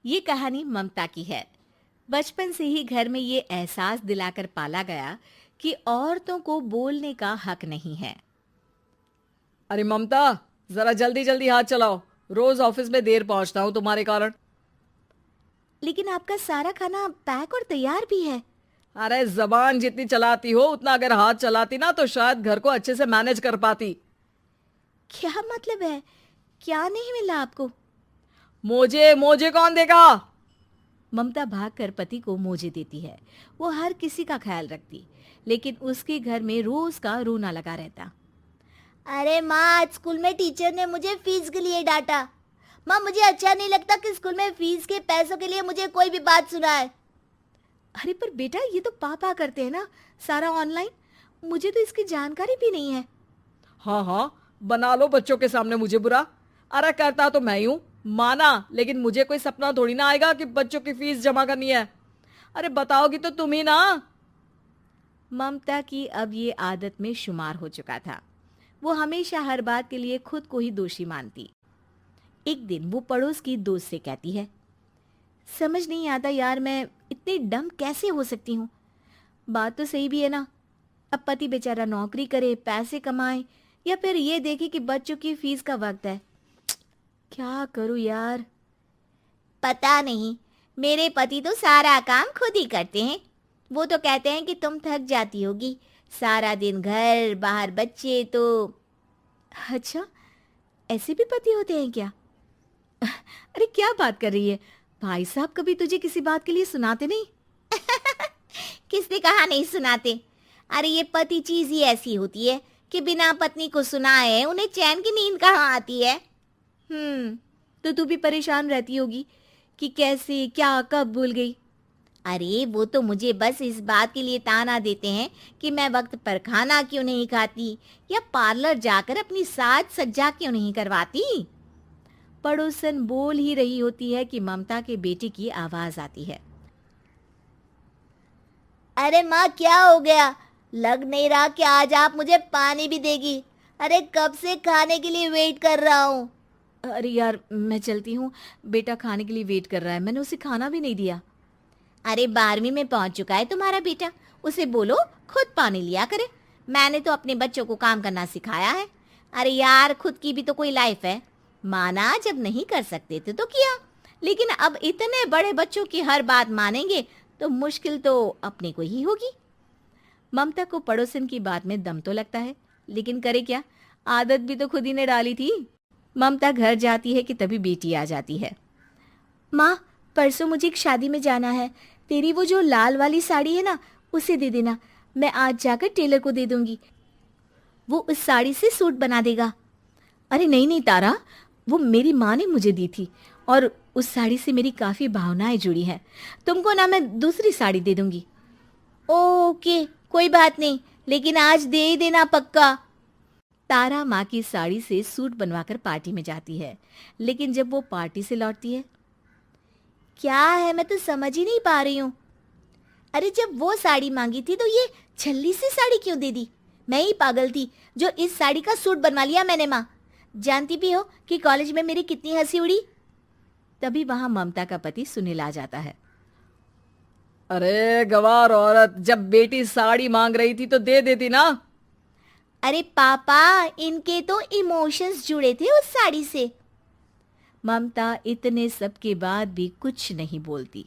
ये कहानी ममता की है। बचपन से ही घर में ये एहसास दिलाकर पाला गया कि औरतों को बोलने का हक नहीं है। अरे ममता, जरा जल्दी जल्दी हाथ चलाओ। रोज ऑफिस में देर पहुंचता हूँ तुम्हारे कारण। लेकिन आपका सारा खाना पैक और तैयार भी है। अरे जबान जितनी चलाती हो उतना अगर हाथ चलाती ना तो शायद घर को अच्छे से मैनेज कर पाती। क्या मतलब है? क्या नहीं मिला आपको? मोजे मोजे कौन देगा? ममता भागकर पति को मोजे देती है। वो हर किसी का ख्याल रखती, लेकिन उसके घर में रोज का रोना लगा रहता। अरे माँ, आज स्कूल में टीचर ने मुझे फीस के लिए डांटा। माँ, मुझे अच्छा नहीं लगता कि स्कूल में फीस के पैसों के लिए मुझे कोई भी बात सुनाए। अरे पर बेटा, ये तो पापा करते हैं ना, सारा ऑनलाइन। मुझे तो इसकी जानकारी भी नहीं है। हाँ हाँ, बना लो बच्चों के सामने मुझे बुरा। अरे करता तो मैं ही हूँ, माना, लेकिन मुझे कोई सपना थोड़ी ना आएगा कि बच्चों की फीस जमा करनी है। अरे बताओगी तो तुम ही ना। ममता की अब ये आदत में शुमार हो चुका था। वो हमेशा हर बात के लिए खुद को ही दोषी मानती। एक दिन वो पड़ोस की दोस्त से कहती है, समझ नहीं आता यार, मैं इतनी डम कैसे हो सकती हूँ। बात तो सही भी है ना। अब पति बेचारा नौकरी करे, पैसे कमाए, या फिर ये देखे कि बच्चों की फीस का वक्त है। क्या करूँ यार। पता नहीं, मेरे पति तो सारा काम खुद ही करते हैं। वो तो कहते हैं कि तुम थक जाती होगी, सारा दिन घर बाहर बच्चे तो। अच्छा, ऐसे भी पति होते हैं क्या? अरे क्या बात कर रही है? भाई साहब कभी तुझे किसी बात के लिए सुनाते नहीं? किसने कहा नहीं सुनाते? अरे ये पति चीज ही ऐसी होती है कि बिना पत्नी को सुनाए उन्हें चैन की नींद कहाँ आती है। तो तू भी परेशान रहती होगी कि कैसे, क्या, कब भूल गई। अरे वो तो मुझे बस इस बात के लिए ताना देते हैं कि मैं वक्त पर खाना क्यों नहीं खाती या पार्लर जाकर अपनी साज सज्जा क्यों नहीं करवाती। पड़ोसन बोल ही रही होती है कि ममता के बेटे की आवाज आती है। अरे माँ, क्या हो गया? लग नहीं रहा कि आज आप मुझे पानी भी देगी। अरे कब से खाने के लिए वेट कर रहा हूँ। अरे यार, मैं चलती हूँ। बेटा खाने के लिए वेट कर रहा है, मैंने उसे खाना भी नहीं दिया। अरे 12वीं में पहुंच चुका है तुम्हारा बेटा, उसे बोलो खुद पानी लिया करे। मैंने तो अपने बच्चों को काम करना सिखाया है। अरे यार, खुद की भी तो कोई लाइफ है। माना जब नहीं कर सकते थे तो किया, लेकिन अब इतने बड़े बच्चों की हर बात मानेंगे तो मुश्किल तो अपने को ही होगी। ममता को पड़ोसन की बात में दम तो लगता है, लेकिन करे क्या, आदत भी तो खुद ही ने डाली थी। ममता घर जाती है कि तभी बेटी आ जाती है। माँ, परसों मुझे एक शादी में जाना है। तेरी वो जो लाल वाली साड़ी है ना, उसे दे देना। मैं आज जाकर टेलर को दे दूंगी, वो उस साड़ी से सूट बना देगा। अरे नहीं नहीं तारा, वो मेरी माँ ने मुझे दी थी और उस साड़ी से मेरी काफ़ी भावनाएं जुड़ी हैं। तुमको ना मैं दूसरी साड़ी दे दूंगी। ओके, कोई बात नहीं, लेकिन आज दे ही देना पक्का। तारा माँ की साड़ी से सूट बनवाकर पार्टी में जाती है, लेकिन जब वो पार्टी से लौटती है, क्या है, मैं तो समझ ही नहीं पा रही हूँ। अरे जब वो साड़ी मांगी थी तो ये छल्ली सी साड़ी क्यों दे दी? मैं ही पागल थी जो इस साड़ी का सूट बनवा लिया मैंने। माँ, जानती भी हो कि कॉलेज में मेरी कितनी हंसी उड़ी। तभी वहां ममता का पति सुनील आ जाता है। अरे गवार औरत, जब बेटी साड़ी मांग रही थी तो दे देती ना। अरे पापा, इनके तो इमोशंस जुड़े थे उस साड़ी से। ममता इतने सब के बाद भी कुछ नहीं बोलती।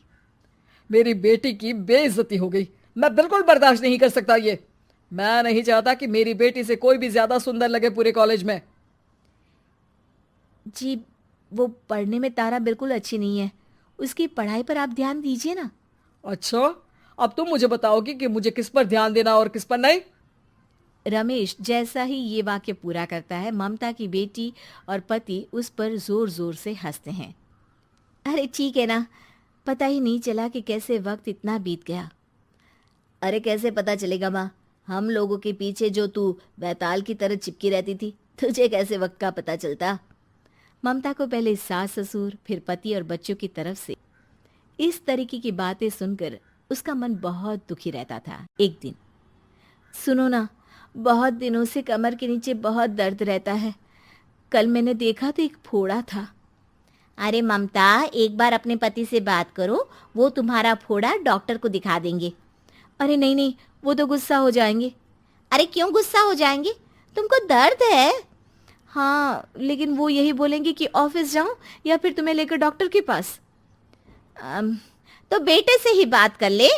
मेरी बेटी की बेइज्जती हो गई, मैं बिल्कुल बर्दाश्त नहीं कर सकता ये। मैं नहीं चाहता कि मेरी बेटी से कोई भी ज्यादा सुंदर लगे पूरे कॉलेज में। जी, वो पढ़ने में तारा बिल्कुल अच्छी नहीं है, उसकी पढ़ाई पर आप ध्यान दीजिए ना। अच्छा, अब तुम मुझे बताओगी कि मुझे किस पर ध्यान देना और किस पर नहीं। रमेश जैसा ही ये वाक्य पूरा करता है, ममता की बेटी और पति उस पर जोर जोर से हंसते हैं। अरे ठीक है ना, पता ही नहीं चला कि कैसे वक्त इतना बीत गया। अरे कैसे पता चलेगा माँ, हम लोगों के पीछे जो तू बैताल की तरह चिपकी रहती थी, तुझे कैसे वक्त का पता चलता। ममता को पहले सास ससुर, फिर पति और बच्चों की तरफ से इस तरीके की बातें सुनकर उसका मन बहुत दुखी रहता था। एक दिन, सुनो ना, बहुत दिनों से कमर के नीचे बहुत दर्द रहता है। कल मैंने देखा तो एक फोड़ा था। अरे ममता, एक बार अपने पति से बात करो, वो तुम्हारा फोड़ा डॉक्टर को दिखा देंगे। अरे नहीं नहीं, वो तो गुस्सा हो जाएंगे। अरे क्यों गुस्सा हो जाएंगे? तुमको दर्द है? हाँ, लेकिन वो यही बोलेंगे कि ऑफिस जाऊं या फिर तुम्हें लेकर डॉक्टर के पास। तो बेटे से ही बात कर ले।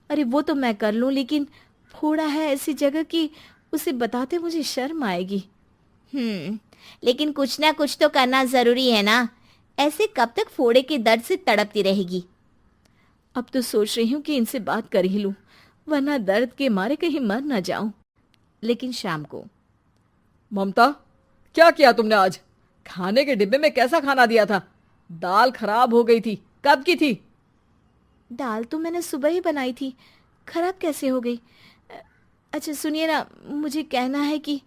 अरे वो तो मैं कर लूं, लेकिन फोड़ा है ऐसी जगह कि उसे बताते मुझे शर्म आएगी। लेकिन कुछ ना कुछ तो करना जरूरी है ना, ऐसे कब तक फोड़े के दर्द से तड़पती रहेगी? अब तो सोच रही हूँ कि इनसे बात कर ही लूं, वरना दर्द के मारे कहीं मर ना जाऊं। लेकिन शाम को, ममता, क्या किया तुमने आज? खाने के डिब्बे में कैसा खाना दिया था? दाल खराब हो गई थी। कब की थी? दाल तो मैंने सुबह ही बनाई थी, खराब कैसे हो गई? अच्छा सुनिए ना, मुझे कहना है कि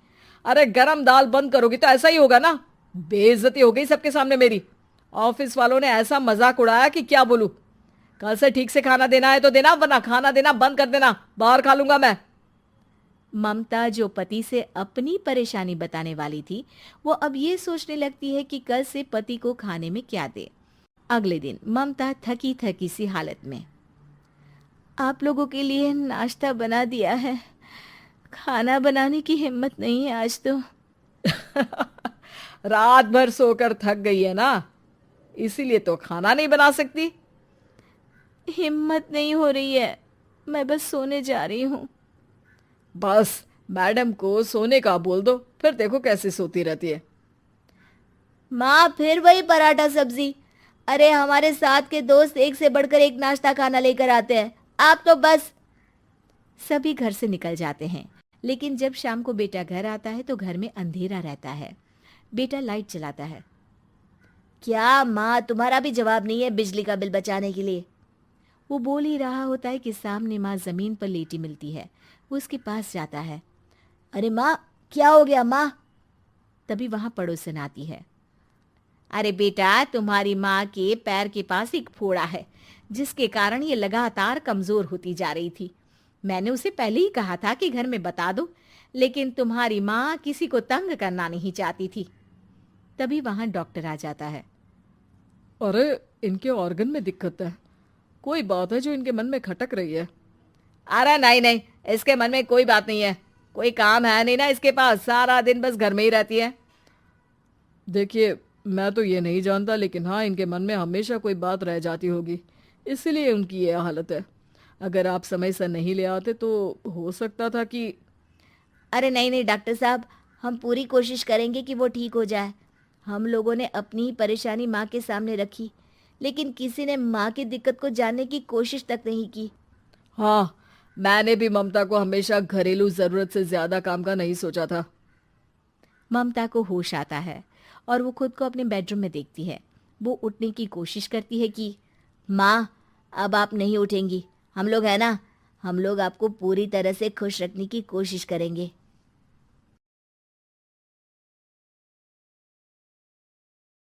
अरे गरम दाल बंद करोगी तो ऐसा ही होगा ना। बेइज्जती हो गई सबके सामने मेरी। ऑफिस वालों ने ऐसा मजाक उड़ाया कि क्या बोलूं। कल से ठीक से खाना देना है तो देना, वरना खाना देना बंद कर देना। बाहर खा लूंगा मैं। ममता, जो पति से अपनी परेशानी बताने वाली थी, वो अब ये सोचने लगती है कि कल से पति को खाने में क्या दे। अगले दिन ममता थकी थकी सी हालत में, आप लोगों के लिए नाश्ता बना दिया है, खाना बनाने की हिम्मत नहीं है आज तो। रात भर सोकर थक गई है ना, इसीलिए तो खाना नहीं बना सकती। हिम्मत नहीं हो रही है, मैं बस सोने जा रही हूँ। बस मैडम को सोने का बोल दो, फिर देखो कैसे सोती रहती है। माँ, फिर वही पराठा सब्जी। अरे हमारे साथ के दोस्त एक से बढ़कर एक नाश्ता खाना लेकर आते हैं, आप तो बस। सभी घर से निकल जाते हैं, लेकिन जब शाम को बेटा घर आता है तो घर में अंधेरा रहता है। बेटा लाइट जलाता है। क्या माँ, तुम्हारा भी जवाब नहीं है बिजली का बिल बचाने के लिए? वो बोल ही रहा होता है कि सामने माँ जमीन पर लेटी मिलती है। वो उसके पास जाता है। अरे माँ, क्या हो गया माँ? तभी वहां पड़ोसन आती है। अरे बेटा, तुम्हारी माँ के पैर के पास एक फोड़ा है, जिसके कारण ये लगातार कमजोर होती जा रही थी। मैंने उसे पहले ही कहा था कि घर में बता दो, लेकिन तुम्हारी माँ किसी को तंग करना नहीं चाहती थी। तभी वहां डॉक्टर आ जाता है। अरे इनके ऑर्गन में दिक्कत है, कोई बात है जो इनके मन में खटक रही है। अरे नहीं नहीं, इसके मन में कोई बात नहीं है, कोई काम है नहीं ना इसके पास, सारा दिन बस घर में ही रहती है। देखिए, मैं तो ये नहीं जानता, लेकिन हाँ, इनके मन में हमेशा कोई बात रह जाती होगी, इसीलिए उनकी ये हालत है। अगर आप समय से नहीं ले आते तो हो सकता था कि। अरे नहीं नहीं डॉक्टर साहब, हम पूरी कोशिश करेंगे कि वो ठीक हो जाए। हम लोगों ने अपनी ही परेशानी माँ के सामने रखी, लेकिन किसी ने माँ की दिक्कत को जानने की कोशिश तक नहीं की। हाँ, मैंने भी ममता को हमेशा घरेलू जरूरत से ज्यादा काम का नहीं सोचा था। ममता को होश आता है और वो खुद को अपने बेडरूम में देखती है। वो उठने की कोशिश करती है कि माँ, अब आप नहीं उठेंगी, हम लोग है ना, हम लोग आपको पूरी तरह से खुश रखने की कोशिश करेंगे।